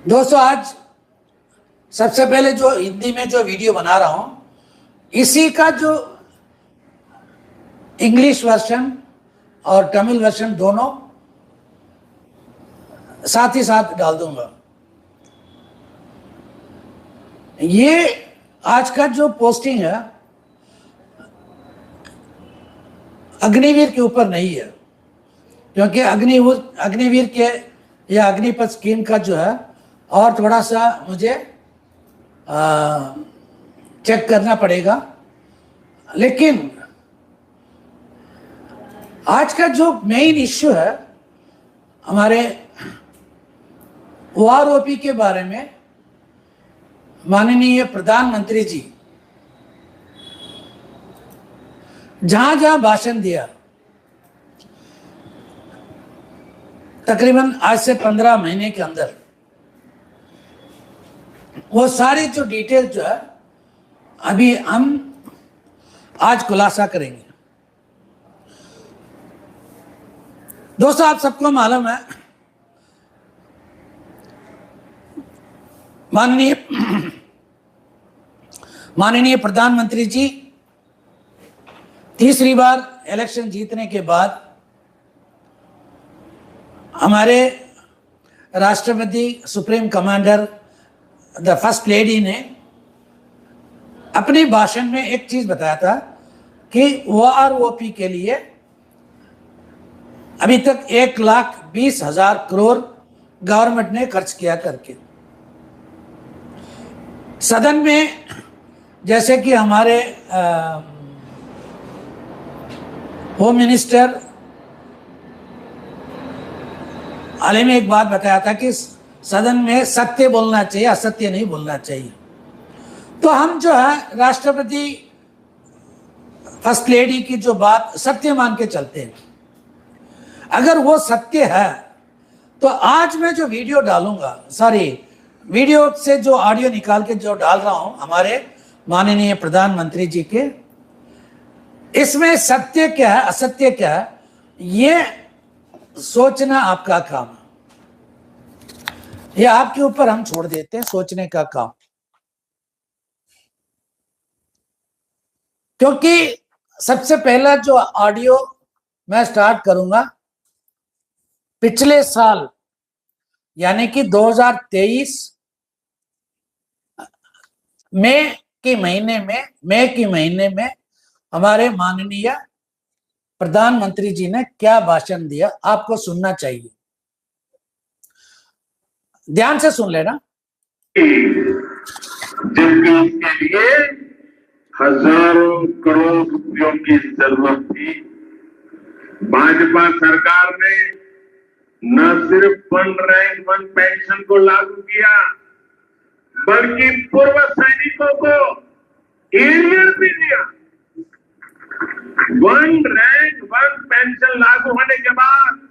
दोस्तों, आज सबसे पहले जो हिंदी में जो वीडियो बना रहा हूं, इसी का जो इंग्लिश वर्जन और तमिल वर्जन दोनों साथ ही साथ डाल दूंगा। ये आज का जो पोस्टिंग है अग्निवीर के ऊपर नहीं है, क्योंकि अग्निवीर के या अग्निपथ स्कीम का जो है और थोड़ा सा मुझे चेक करना पड़ेगा। लेकिन आज का जो मेन इश्यू है हमारे ओआरओपी के बारे में, माननीय प्रधानमंत्री जी जहां जहां भाषण दिया, तकरीबन आज से 15 महीने के अंदर, वो सारी जो डिटेल जो है अभी हम आज खुलासा करेंगे। दोस्तों, आप सबको मालूम है माननीय प्रधानमंत्री जी तीसरी बार इलेक्शन जीतने के बाद हमारे राष्ट्रपति supreme commander the first lady ने अपने भाषण में एक चीज बताया था कि ओआरओपी के लिए अभी तक 1,20,000 करोड़ गवर्नमेंट ने खर्च किया करके। सदन में जैसे कि हमारे होम मिनिस्टर हाल में एक बात बताया था कि सदन में सत्य बोलना चाहिए, असत्य नहीं बोलना चाहिए। तो हम जो है राष्ट्रपति फर्स्ट लेडी की जो बात सत्य मान के चलते हैं। अगर वो सत्य है तो आज मैं जो वीडियो डालूंगा, वीडियो से जो ऑडियो निकाल के जो डाल रहा हूं हमारे माननीय प्रधानमंत्री जी के, इसमें सत्य क्या है असत्य क्या है ये सोचना आपका काम है। ये आपके ऊपर हम छोड़ देते हैं सोचने का काम, क्योंकि सबसे पहला जो ऑडियो मैं स्टार्ट करूंगा पिछले साल यानी कि 2023 मई के महीने में हमारे माननीय प्रधानमंत्री जी ने क्या भाषण दिया, आपको सुनना चाहिए। ध्यान से सुन लेना। जबकि इसके लिए हजारों करोड़ रुपयों की जरूरत थी, भाजपा सरकार ने न सिर्फ वन रैंक वन पेंशन को लागू किया, बल्कि पूर्व सैनिकों को एरियर भी दिया। वन रैंक वन पेंशन लागू होने के बाद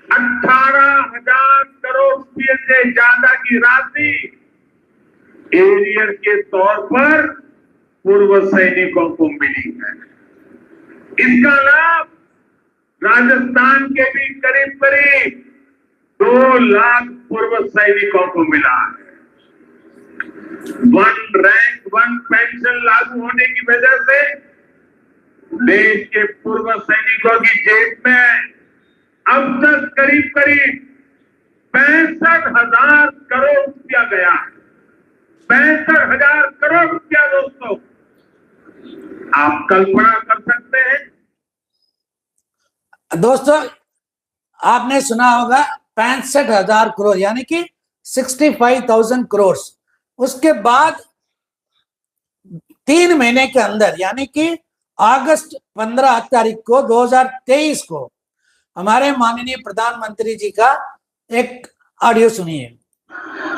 18,000 करोड़ रुपये से ज्यादा की राशि एरियर के तौर पर पूर्व सैनिकों को मिली है। इसका लाभ राजस्थान के भी करीब करीब 2 लाख पूर्व सैनिकों को मिला है। वन रैंक वन पेंशन लागू होने की वजह से देश के पूर्व सैनिकों की जेब में अब तक करीब करीब 65,000 करोड़ रुपया गया है। 65,000 करोड़ रुपया दोस्तों, आप कल्पना कर सकते हैं? दोस्तों, आपने सुना होगा 65,000 करोड़ यानी कि 65,000 करोड़। उसके बाद 3 महीने के अंदर यानी कि अगस्त 15 तारीख को 2023 को हमारे माननीय प्रधानमंत्री जी का एक ऑडियो सुनिए।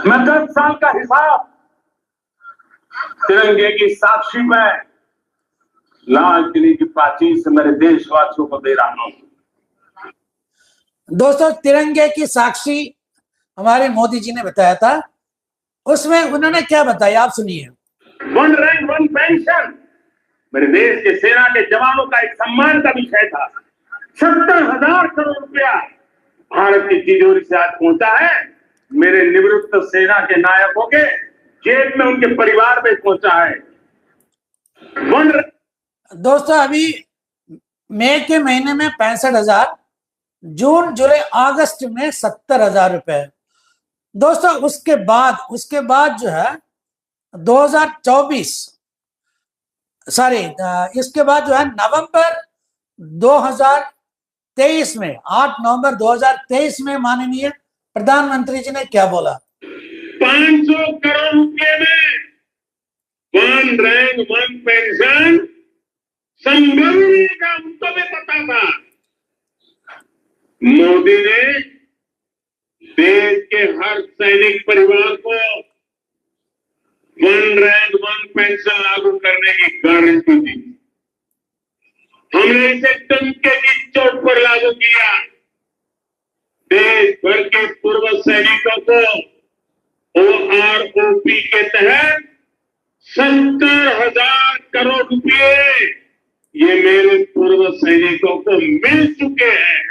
मैं 10 साल का हिसाब तिरंगे की साक्षी में लाल किले की प्राचीर से मेरे देशवासियों को दे रहा हूं। दोस्तों, तिरंगे की साक्षी हमारे मोदी जी ने बताया था, उसमें उन्होंने क्या बताया आप सुनिए। वन रैंक वन पेंशन मेरे देश के सेना के जवानों का एक सम्मान का विषय था। 70,000 करोड़ रुपया भारत की तिजोरी से आज पहुंचा है मेरे निवृत्त सेना के नायकों के जेब में, उनके परिवार में पहुंचा है। दोस्तों अभी मई के महीने में 65,000, जून जुलाई अगस्त में 70,000 रुपए। दोस्तों उसके बाद जो है 2024 इसके बाद जो है नवंबर 2023 में 8 नवंबर 2023 में माननीय प्रधानमंत्री जी ने क्या बोला? 500 करोड़ रुपए में वन रैंक वन पेंशन संभव नहीं का उनको भी पता था। मोदी ने देश के हर सैनिक परिवार को वन रैंक वन पेंशन लागू करने की गारंटी दी। हमने इसे टंके की चोट पर लागू किया। देश भर के पूर्व सैनिकों को OROP के तहत 70,000 करोड़ रुपए ये मेरे पूर्व सैनिकों को मिल चुके हैं।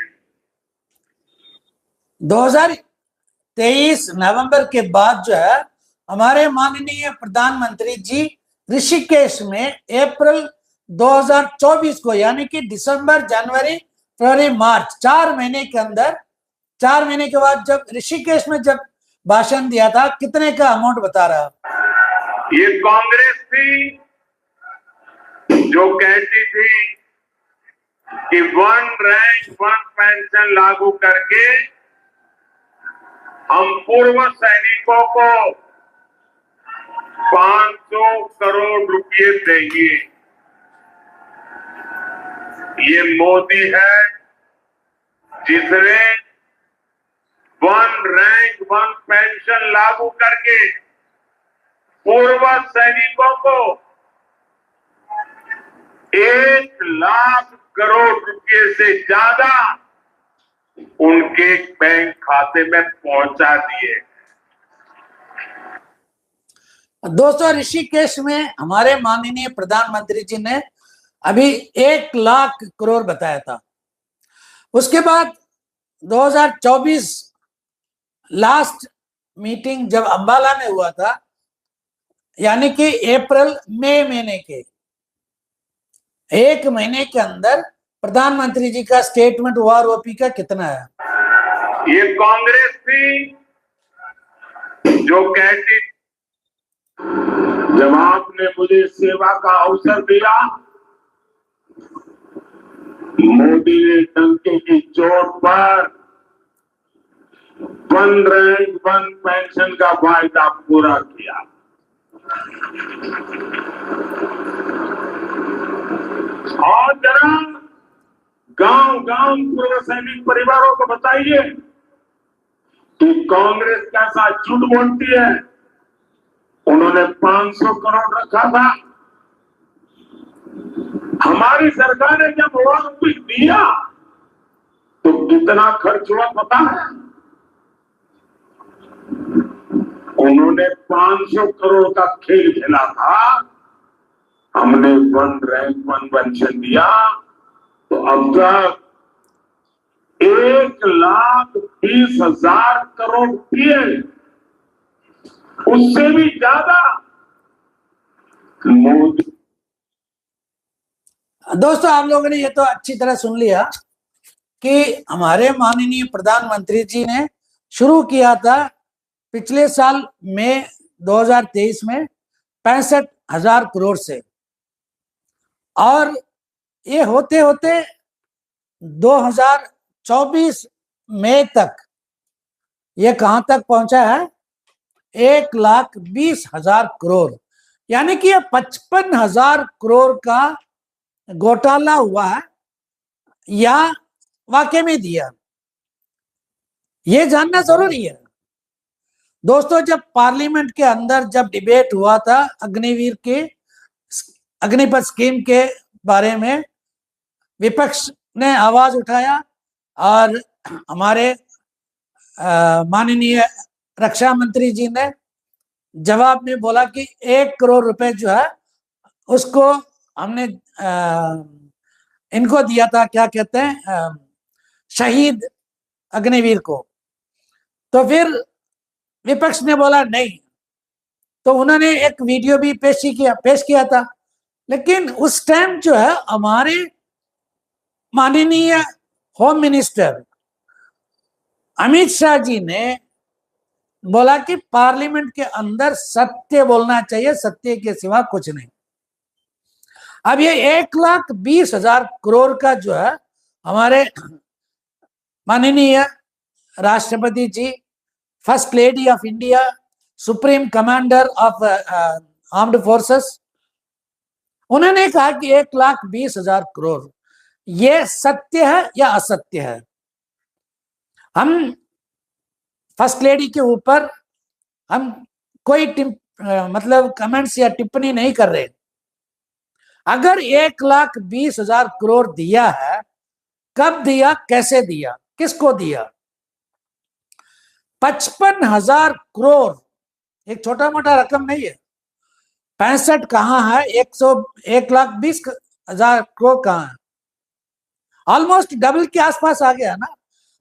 2023 नवंबर के बाद जो है हमारे माननीय प्रधानमंत्री जी ऋषिकेश में अप्रैल 2024 को, यानी कि दिसंबर, जनवरी, फरवरी, मार्च 4 महीने के अंदर, 4 महीने के बाद जब ऋषिकेश में जब भाषण दिया था, कितने का अमाउंट बता रहा? ये कांग्रेस थी जो कहती थी कि वन रैंक वन पेंशन लागू करके हम पूर्व सैनिकों को 500 करोड़ रुपए देंगे। ये मोदी है जिसने वन रैंक वन पेंशन लागू करके पूर्व सैनिकों को 1 लाख करोड़ रुपए से ज्यादा उनके बैंक खाते में पहुंचा दिए। दोस्तों ऋषिकेश में हमारे माननीय प्रधानमंत्री जी ने अभी 1 लाख करोड़ बताया था। उसके बाद 2024 लास्ट मीटिंग जब अंबाला में हुआ था, यानी कि अप्रैल मई महीने के 1 महीने के अंदर प्रधानमंत्री जी का स्टेटमेंट OROP का कितना है? ये कांग्रेस थी जो कहती, जब आपने मुझे सेवा का अवसर दिया, मोदी ने डंके की चोट पर वन रैंक वन पेंशन का वायदा पूरा किया। और जरा गांव-गांव पूर्व सैनिक परिवारों को बताइए कि कांग्रेस कैसा झूठ बोलती है। उन्होंने 500 करोड़ रखा था। हमारी सरकार ने जब OROP दिया तो कितना खर्च हुआ पता है? उन्होंने 500 करोड़ का खेल खेला था। हमने वन रैंक वन पेंशन दिया तो अब तक 1,20,000 करोड़ रुपये, उससे भी ज्यादा मोदी। दोस्तों आप लोगों ने ये तो अच्छी तरह सुन लिया कि हमारे माननीय प्रधानमंत्री जी ने शुरू किया था पिछले साल मई 2023 में 65,000 करोड़ से, और ये होते होते 2024 मई तक ये कहां तक पहुंचा है? 1,20,000 करोड़, यानी कि ये 55,000 करोड़ का घोटाला हुआ है या वाकई में दिया, ये जानना जरूरी है। दोस्तों जब पार्लियामेंट के अंदर जब डिबेट हुआ था अग्निपथ स्कीम के बारे में, विपक्ष ने आवाज उठाया और हमारे माननीय रक्षा मंत्री जी ने जवाब में बोला कि 1 करोड़ रुपए जो है उसको हमने इनको दिया था, क्या कहते हैं, शहीद अग्निवीर को। तो फिर विपक्ष ने बोला नहीं, तो उन्होंने एक वीडियो भी पेश किया था। लेकिन उस टाइम जो है हमारे माननीय होम मिनिस्टर अमित शाह जी ने बोला कि पार्लियामेंट के अंदर सत्य बोलना चाहिए, सत्य के सिवा कुछ नहीं। अब ये 1,20,000 करोड़ का जो है हमारे माननीय राष्ट्रपति जी, first lady of India, supreme commander of armed forces, उन्होंने कहा कि 1,20,000 करोड़ ये सत्य है या असत्य है। हम फर्स्ट लेडी के ऊपर हम कोई मतलब कमेंट्स या टिप्पणी नहीं कर रहे। अगर 1,20,000 करोड़ दिया है, कब दिया, कैसे दिया, किसको दिया? 55,000 करोड़ एक छोटा मोटा रकम नहीं है। 65 कहाँ है, 1,20,000 करोड़ कहाँ है? ऑलमोस्ट डबल के आसपास आ गया ना।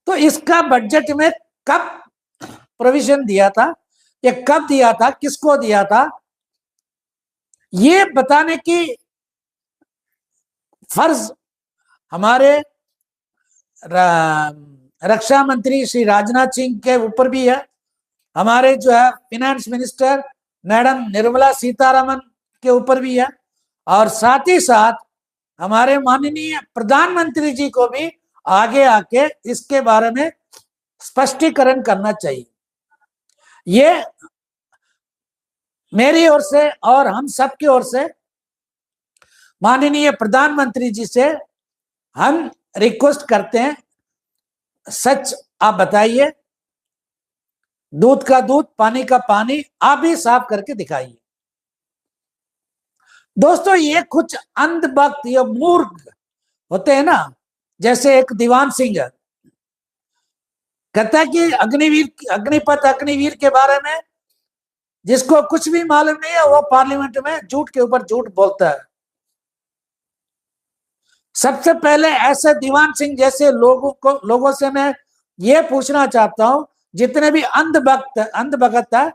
तो इसका बजट में कब प्रोविजन दिया था, ये कब दिया था, किसको दिया था, ये बताने की फर्ज हमारे रक्षा मंत्री श्री राजनाथ सिंह के ऊपर भी है, हमारे जो है finance minister madam Nirmala Sitharaman के ऊपर भी है, और साथ ही साथ हमारे माननीय प्रधानमंत्री जी को भी आगे आके इसके बारे में स्पष्टीकरण करना चाहिए। ये मेरी ओर से और हम सबकी ओर से माननीय प्रधानमंत्री जी से हम रिक्वेस्ट करते हैं, सच आप बताइए, दूध का दूध, पानी का पानी, आप भी साफ करके दिखाइए। दोस्तों, ये कुछ अंधभक्त या मूर्ख होते हैं ना, जैसे एक दीवान सिंह है, कहता है कि अग्निवीर के बारे में जिसको कुछ भी मालूम नहीं है वो पार्लियामेंट में झूठ के ऊपर झूठ बोलता है। सबसे पहले ऐसे दीवान सिंह जैसे लोगों से मैं ये पूछना चाहता हूं, जितने भी अंधभक्त है,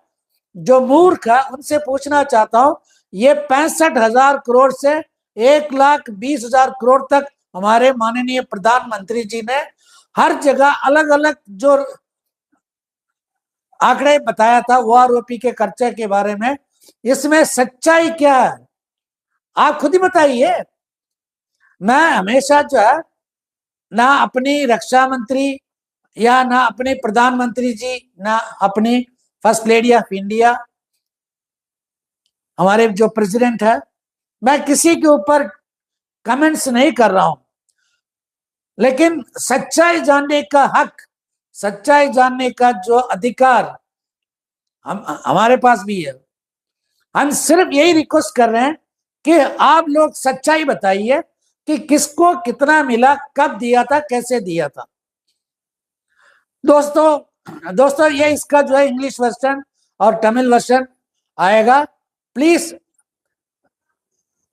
जो मूर्ख है, उनसे पूछना चाहता हूं, ये 65,000 करोड़ से 1,20,000 करोड़ तक हमारे माननीय प्रधानमंत्री जी ने हर जगह अलग अलग जो आंकड़े बताया था OROP के खर्चे के बारे में, इसमें सच्चाई क्या है आप खुद ही बताइए। मैं हमेशा जो है ना अपनी रक्षा मंत्री या ना अपने प्रधानमंत्री जी, ना अपनी फर्स्ट लेडी ऑफ इंडिया, हमारे जो प्रेसिडेंट है, मैं किसी के ऊपर कमेंट्स नहीं कर रहा हूं, लेकिन सच्चाई जानने का हक, सच्चाई जानने का जो अधिकार हमारे पास भी है। हम सिर्फ यही रिक्वेस्ट कर रहे हैं कि आप लोग सच्चाई बताइए कि किसको कितना मिला, कब दिया था, कैसे दिया था। दोस्तों ये इसका जो है इंग्लिश वर्जन और तमिल वर्जन आएगा। प्लीज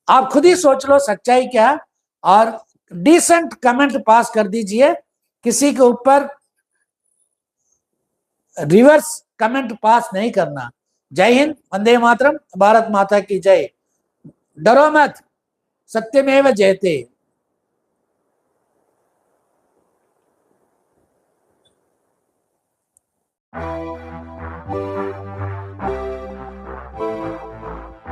आप खुद ही सोच लो सच्चाई क्या है, और डिसेंट कमेंट पास कर दीजिए, किसी के ऊपर रिवर्स कमेंट पास नहीं करना। जय हिंद, वंदे मातरम, भारत माता की जय। डरो मत, सत्यमेव जयते।